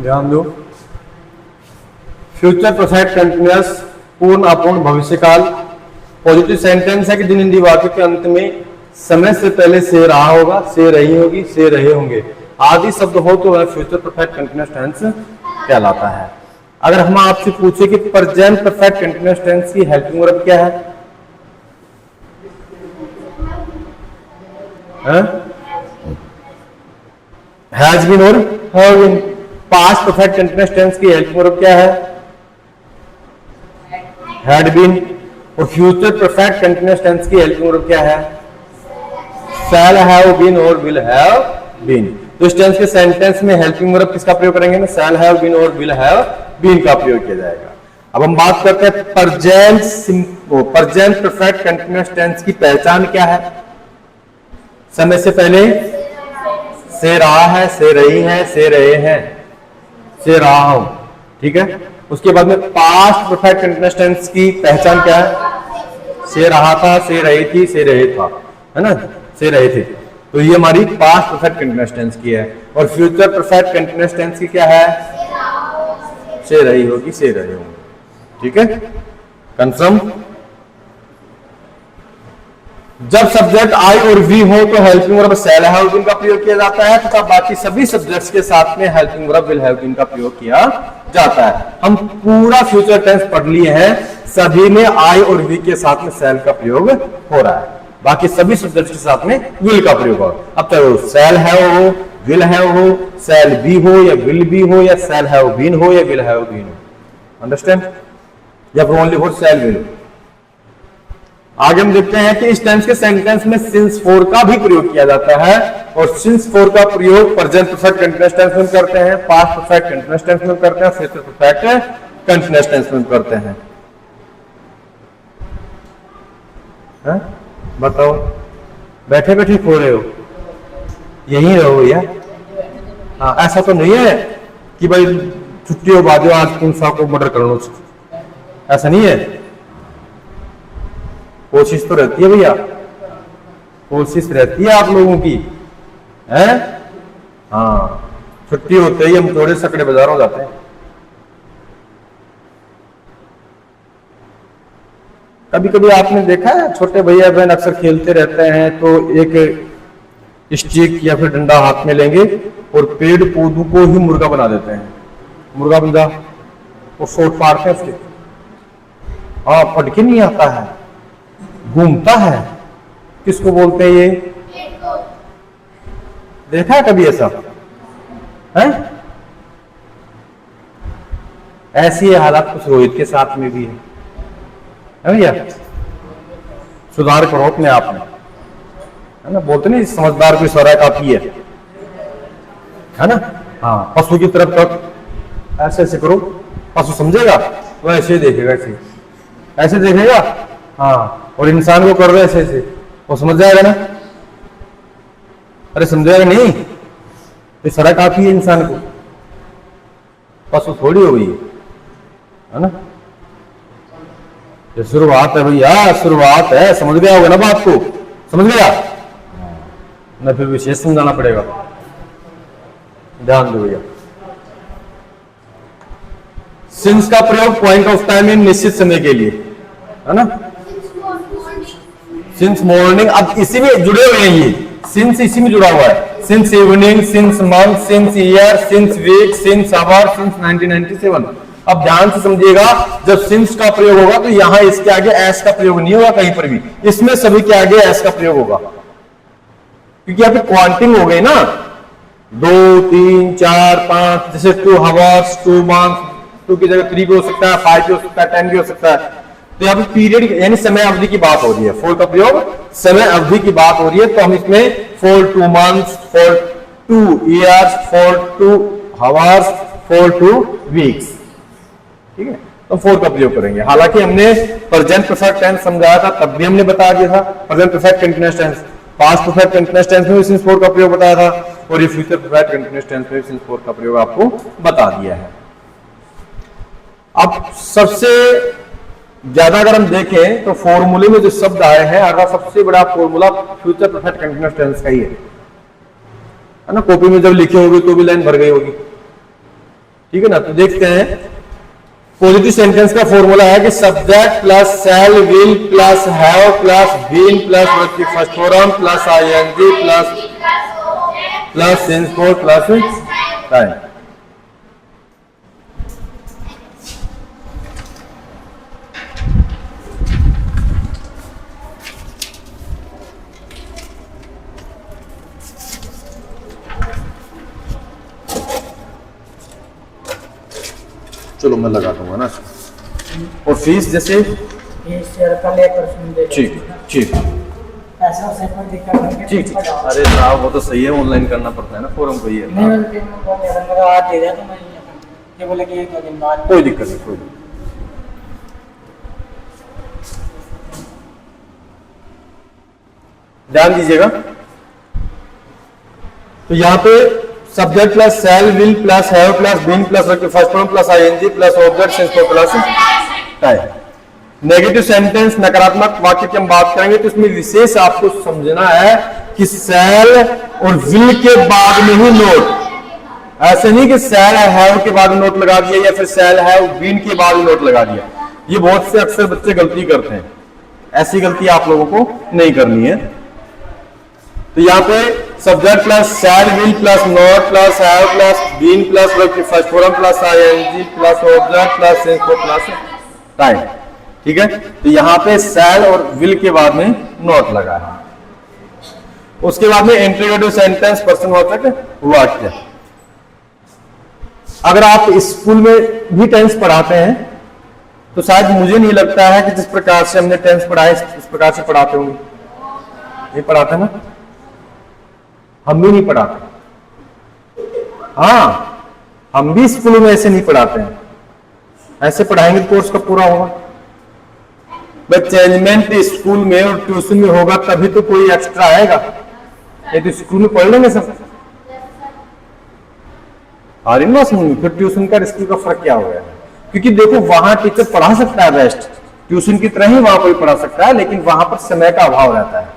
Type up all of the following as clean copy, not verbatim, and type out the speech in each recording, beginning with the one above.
ध्यान दो, future perfect continuous पूर्ण अपूर्ण भविष्यकाल पॉजिटिव सेंटेंस है कि जिन हिंदी वाक्यों के अंत में समय से पहले से रहा होगा, से रही होगी, से रहे होंगे आदि शब्द हो तो वह फ्यूचर परफेक्ट कंटिन्यूअस टेंस कहलाता है। अगर हम आपसे पूछे कि प्रेजेंट परफेक्ट कंटिन्यूअस टेंस की हेल्पिंग वर्ब क्या है? हैज बीन और have been. Past perfect continuous tense की हेल्पिंग वर्ब क्या है? Had been. और फ्यूचर परफेक्ट कंटिन्यूअस टेंस की हेल्पिंग वर्ब क्या है? शैल हैव बीन और विल हैव बीन। तो इस टेंस के सेंटेंस में हेल्पिंग वर्ब किसका प्रयोग करेंगे ना? शैल हैव बीन और विल हैव बीन का प्रयोग किया जाएगा। अब हम बात करते हैं प्रेजेंट परफेक्ट कंटिन्यूअस टेंस की पहचान क्या है? समय से पहले से रहा है, से रही है, से रहे हैं, से रहा हूं, ठीक है। उसके बाद में पास्ट परफेक्ट कंटिन्यूअस टेंस की पहचान क्या है? से रहा था, से रही थी, से रहे था, है ना, से रहे थे। तो ये हमारी पास्ट परफेक्ट कंटिन्यूअस टेंस की है। और फ्यूचर परफेक्ट कंटिन्यूअस टेंस की क्या है? से रही होगी, से रहे होंगे, ठीक है, कंफर्म। जब सब्जेक्ट आई और वी हो तो helping verb shall have been का प्रयोग किया जाता है तथा बाकी सभी सब्जेक्ट्स के साथ में helping verb will have been का प्रयोग किया जाता है। हम पूरा फ्यूचर टेंस पढ़ लिए हैं, सभी में आई और वी के साथ में शैल का प्रयोग हो रहा है, बाकी सभी सब्जेक्ट्स के साथ में विल का प्रयोग हो। अब तक शैल हैव हो, विल हैव हो, शैल बी हो या विल बी हो या शैल हैव बीन हो या विल हैव बीन हो, अंडरस्टैंड, या ओनली फॉर शैल विल। आगे हम देखते हैं कि इस टेंस के सेंटेंस में सिंस फॉर का भी प्रयोग किया जाता है और सिंस फॉर का प्रयोग प्रेजेंट परफेक्ट कंटीन्यूअस टेंस में करते हैं, पास्ट परफेक्ट कंटीन्यूअस टेंस में करते हैं, फ्यूचर परफेक्ट कंटीन्यूअस टेंस में करते हैं। बताओ, बैठे बैठे खो रहे हो, यही रहो भैया। हाँ, ऐसा तो नहीं है कि भाई छुट्टी हो बाद आज तुम को मर्डर कर लो, ऐसा नहीं है। कोशिश तो रहती है भैया, कोशिश रहती है आप लोगों की, है। हाँ, छुट्टी होते ही हम थोड़े सकड़े बाजारों जाते हैं। कभी कभी आपने देखा है छोटे भैया बहन अक्सर खेलते रहते हैं तो एक स्टिक या फिर डंडा हाथ में लेंगे और पेड़ पौधों को ही मुर्गा बना देते हैं, मुर्गा बंदा, वो शॉट मारते हैं उसके। हाँ, पटके नहीं आता है, घूमता है। किसको बोलते हैं ये? देखा है कभी ऐसा? है ऐसी हालत कुछ रोहित के साथ में भी है भैया। सुधार करो अपने आप में, है ना। बोलते नहीं समझदार कोई सौरा काफी है ना। हाँ, पशु की तरफ तक ऐसे ऐसे करो, पशु समझेगा वो ऐसे देखेगा, ऐसे ऐसे देखेगा। हाँ, और इंसान को कर रहे ऐसे ऐसे, वो समझ जाएगा ना। अरे समझेगा नहीं, ये सरा काफी है इंसान को, पशु थोड़ी हो गई है ना। ये शुरुआत है भैया, शुरुआत है, समझ गया होगा ना बात को, समझ गया ना, फिर विशेष समझाना पड़ेगा, ध्यान दो भैया। सिंस का प्रयोग पॉइंट ऑफ टाइम इन निश्चित समय के लिए, है ना। सिंस मॉर्निंग, अब इसी में जुड़े हुए हैं, ये सिंस इसी में जुड़ा हुआ है। Since evening, since month, since year, since week, since hour, since 1997। अब ध्यान से समझिएगा, जब सिंस का प्रयोग होगा तो यहां इसके आगे एस का प्रयोग नहीं होगा कहीं पर भी, इसमें सभी के आगे एस का प्रयोग होगा, क्योंकि यहाँ पे क्वांटिंग हो गई ना, 2, 3, 4, 5, जैसे 2 आवर्स, 2 मंथ, 2 की जगह 3 भी हो सकता है, 5 भी हो सकता है, 10 भी हो सकता है। तो यहाँ पे पीरियड यानी समय अवधि की बात हो रही है, फॉर का प्रयोग समय अवधि की बात हो रही है, तो हम इसमें for 2 months, for 2 years, for 2 hours, for 2 weeks, ठीक है, तो फॉर का प्रयोग करेंगे। हालांकि हमने प्रेजेंट परफेक्ट टेंस समझाया था, तब भी हमने बता दिया था present perfect continuous tense, past perfect continuous tense में भी सिंस फॉर का प्रयोग बताया था, और ये फ्यूचर परफेक्ट कंटीन्यूअस टेंस में भी सिंस फॉर का प्रयोग आपको बता दिया है। अब सबसे ज्यादा अगर हम देखें तो फॉर्मूले में जो शब्द आए हैं, अगर सबसे बड़ा formula future perfect continuous tense का ही है ना। कॉपी में जब लिखे होगी तो भी लाइन भर गई होगी, ठीक है ना। तो देखते हैं, पॉजिटिव सेंटेंस का फॉर्मूला है कि subject plus shall will plus have plus been plus verb की first form plus ING plus since for plus time. चलो मैं लगा दूंगा ना। और फीस जैसे ठीक ठीक ठीक। अरे साहब वो तो सही है, ऑनलाइन करना पड़ता है ना, फॉर्म को। ये कोई दिक्कत नहीं, कोई ध्यान दीजिएगा। तो यहाँ पे subject plus shall will plus have plus been plus first form plus ING plus object since plus time. Negative sentence, नकारात्मक वाक्य की हम बात करेंगे तो इसमें विशेष आपको समझना है कि शैल और विल के बाद में ही नोट। ऐसे नहीं कि शैल हैव के बाद नोट लगा दिया या फिर शैल हैव बीन के बाद नोट लगा दिया। ये बहुत से अक्सर बच्चे गलती करते हैं, ऐसी गलती आप लोगों को नहीं करनी है। तो यहाँ पे subject plus shall will plus not plus have plus been plus verb की first form plus ING plus object plus since for plus time. ठीक है, तो यहाँ पे शैल और विल के बाद में नॉट लगा है। उसके बाद में इंट्रोगेटिव सेंटेंस, प्रश्नवाचक वाक्य। अगर आप स्कूल में भी टेंस पढ़ाते हैं तो शायद मुझे नहीं लगता है कि जिस प्रकार से हमने टेंस पढ़ा है इस प्रकार से पढ़ाते होंगे। नहीं पढ़ाते ना, हम भी नहीं पढ़ाते। हाँ, हम भी स्कूल में ऐसे नहीं पढ़ाते हैं। ऐसे पढ़ाएंगे तो कोर्स कब पूरा होगा? बट चेंजमेंट स्कूल में और ट्यूशन में होगा तभी तो कोई एक्स्ट्रा आएगा। ये तो स्कूल में पढ़ लेंगे सब। फिर ट्यूशन का स्कूल का फर्क क्या हो गया? क्योंकि देखो वहां टीचर पढ़ा सकता है बेस्ट, ट्यूशन की तरह ही वहां कोई पढ़ा सकता है, लेकिन वहां पर समय का अभाव रहता है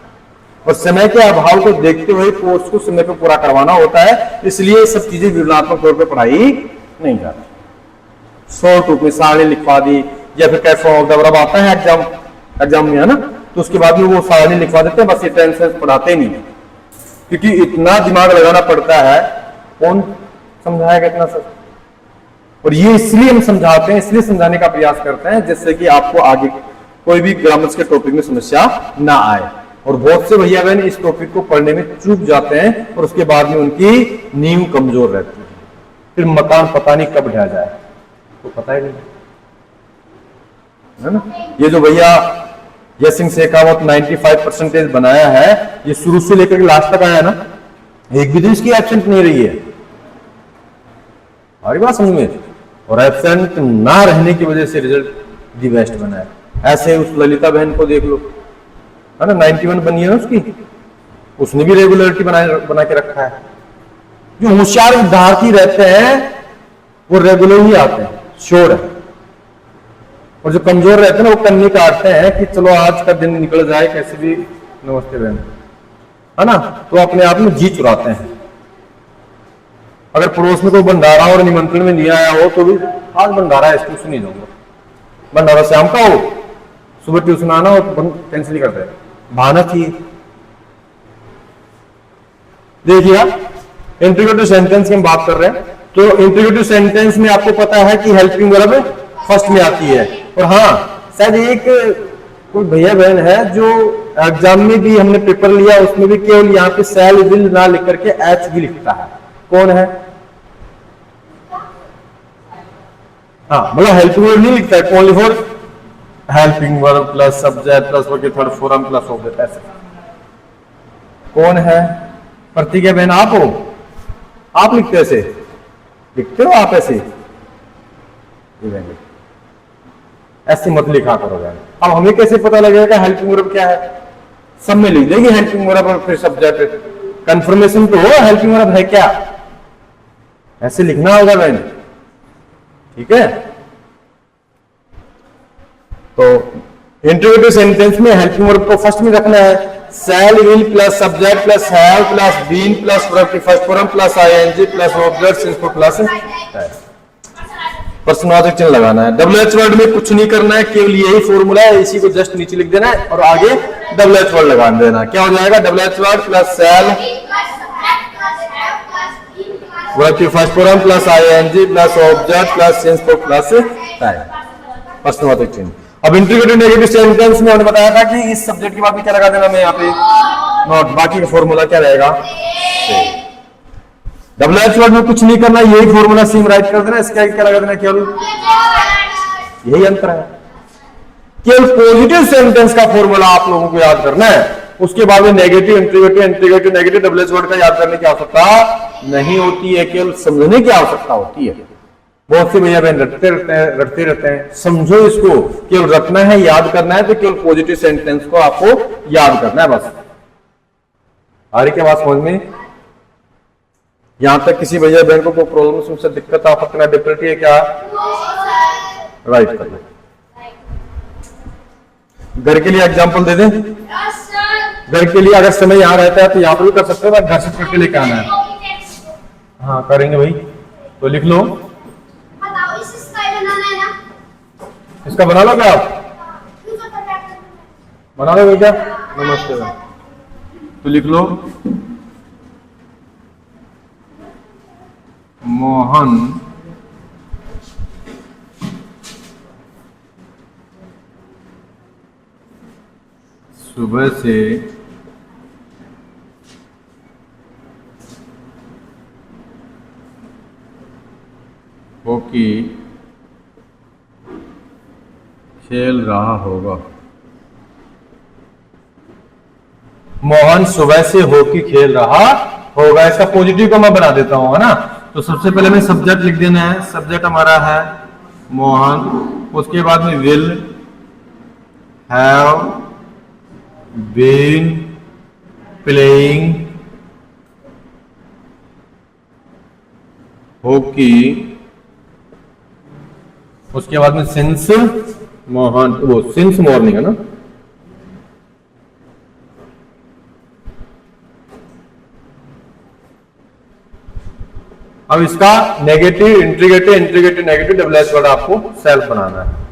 और समय के अभाव को देखते हुए कोर्स को समय पर पूरा करवाना होता है। इसलिए ये सब चीजें विवरणात्मक तौर पर पढ़ाई नहीं जाती। शॉर्ट रूप में सारणी लिखवा दी या फिर कैसे ऑफ आता है एग्जाम में, है ना, तो उसके बाद में वो सारणी लिखवा देते हैं, बस ये टेंस पढ़ाते नहीं है। क्योंकि इतना दिमाग लगाना पड़ता है, कौन समझाएगा इतना सब? और ये इसलिए हम समझाते हैं, इसलिए समझाने का प्रयास करते हैं जिससे कि आपको आगे कोई भी ग्रामर्स के टॉपिक में समस्या ना आए। और बहुत से भैया बहन इस टॉपिक को पढ़ने में चूक जाते हैं और उसके बाद में उनकी नींव कमजोर रहती है, फिर मकान पता नहीं कब ढह जाए, तो पता ही नहीं, है ना। ये जो भैया जयसिंह शेखावत 95% बनाया है, ये शुरू से लेकर लास्ट तक आया है ना, एक भी दिन इसकी एब्सेंट नहीं रही है। हमारी बात समझ में, और एब्सेंट ना रहने की वजह से रिजल्ट दी बेस्ट बना है। ऐसे उस ललिता बहन को देख लो, है ना, 91 बनी है उसकी, उसने भी रेगुलरिटी बना के रखा है। जो होशियार विद्यार्थी रहते हैं वो रेगुलर ही आते हैं, श्योर है। और जो कमजोर रहते हैं ना वो कन्नी काटते हैं कि चलो आज का दिन निकल जाए कैसे भी, नमस्ते बहन, है ना, तो अपने आप में जी चुराते हैं। अगर पड़ोस में कोई भंडारा और निमंत्रण में नहीं आया हो तो भी आज भंडारा है, ट्यूशन नहीं जाऊंगा, भंडारा शाम का हो, सुबह ट्यूशन आना हो तो कैंसिल ही कर दे, बहाना चाहिए। देखिए इंट्रोगेटिव सेंटेंस की हम बात कर रहे हैं, तो इंट्रोगेटिव सेंटेंस में आपको पता है कि हेल्पिंग वर्ब फर्स्ट में आती है। और हाँ, शायद एक कोई भैया बहन है जो एग्जाम में भी हमने पेपर लिया, उसमें भी केवल यहाँ पे शैल विल ना लिख करके एच भी लिखता है। कौन है? हाँ, मतलब हेल्पिंग वर्ब नहीं लिखता है, only for helping verb plus subject plus verb की थर्ड फॉर्म प्लस ऑब्जेक्ट। ऐसे कौन है? प्रतिज्ञा बहन आप हो? आप लिखते ऐसे लिखते हो? आप ऐसे ऐसे मत लिखा करो बहन। अब हमें कैसे पता लगेगा हेल्पिंग वर्ब क्या है? सब में लिख देगी हेल्पिंग वर्ब और फिर सब्जेक्ट, कंफर्मेशन तो हो हेल्पिंग वर्ब है क्या, ऐसे लिखना होगा बहन, ठीक है। तो इंट्रोगेटिव सेंटेंस में हेल्पिंग वर्ब को फर्स्ट में रखना है। Shall will plus subject plus have plus been plus verb की first form plus ING plus object since plus प्रश्नवाचक चिन्ह लगाना है। डब्ल्यू एच वर्ड में कुछ नहीं करना है, केवल यही फॉर्मूला है, इसी को जस्ट नीचे लिख देना है और आगे डब्ल्यू एच वर्ड लगा देना। क्या हो जाएगा? W H word plus shall verb की first form plus ING plus object plus since plus time, प्रश्नवाचक चिन्ह। अब इंटीग्रेटेड नेगेटिव सेंटेंस में हमने बताया था कि इस सब्जेक्ट के बाद में क्या लगा देना, मैं यहाँ पे नोट, बाकी का फॉर्मूला क्या रहेगा? डब्ल्यू एच वर्ड में कुछ नहीं करना, यही फॉर्मूला सेम राइट कर देना, इसका क्या लगा देना, केवल यही अंतर है। केवल पॉजिटिव सेंटेंस का फॉर्मूला आप लोगों को याद करना है, उसके बाद में negative, integrative, integrative, negative, W H word का याद करने की आवश्यकता नहीं होती है, केवल समझने की आवश्यकता होती है। बहुत से भैया बहन रटते रहते हैं, समझो इसको, केवल रखना है, याद करना है, तो केवल पॉजिटिव सेंटेंस को आपको याद करना है बस। आ रही क्या बात समझ में? यहां तक किसी भैया बहन को कोई प्रॉब्लम, उससे दिक्कत, आप अपना डिफिकल्टी है क्या? राइट कर ले। घर के लिए एग्जांपल दे दें? घर के लिए अगर समय यहां रहता है तो यहां पर भी कर सकते हो, घर से करके लेके आना है। हाँ करेंगे भाई, तो लिख लो। इसका बना लो क्या आप? बना लो क्या? नमस्ते। तो लिख लो मोहन सुबह से हॉकी खेल रहा होगा। मोहन सुबह से हॉकी खेल रहा होगा, इसका पॉजिटिव को मैं बना देता हूं, है ना। तो सबसे पहले मैं सब्जेक्ट लिख देना है, सब्जेक्ट हमारा है मोहन, उसके बाद में will have been playing hockey, उसके बाद में सिंस मोहन, वो सिंस मॉर्निंग है ना। अब इसका negative, integrative, integrative, negative, W H word आपको सेल्फ बनाना है।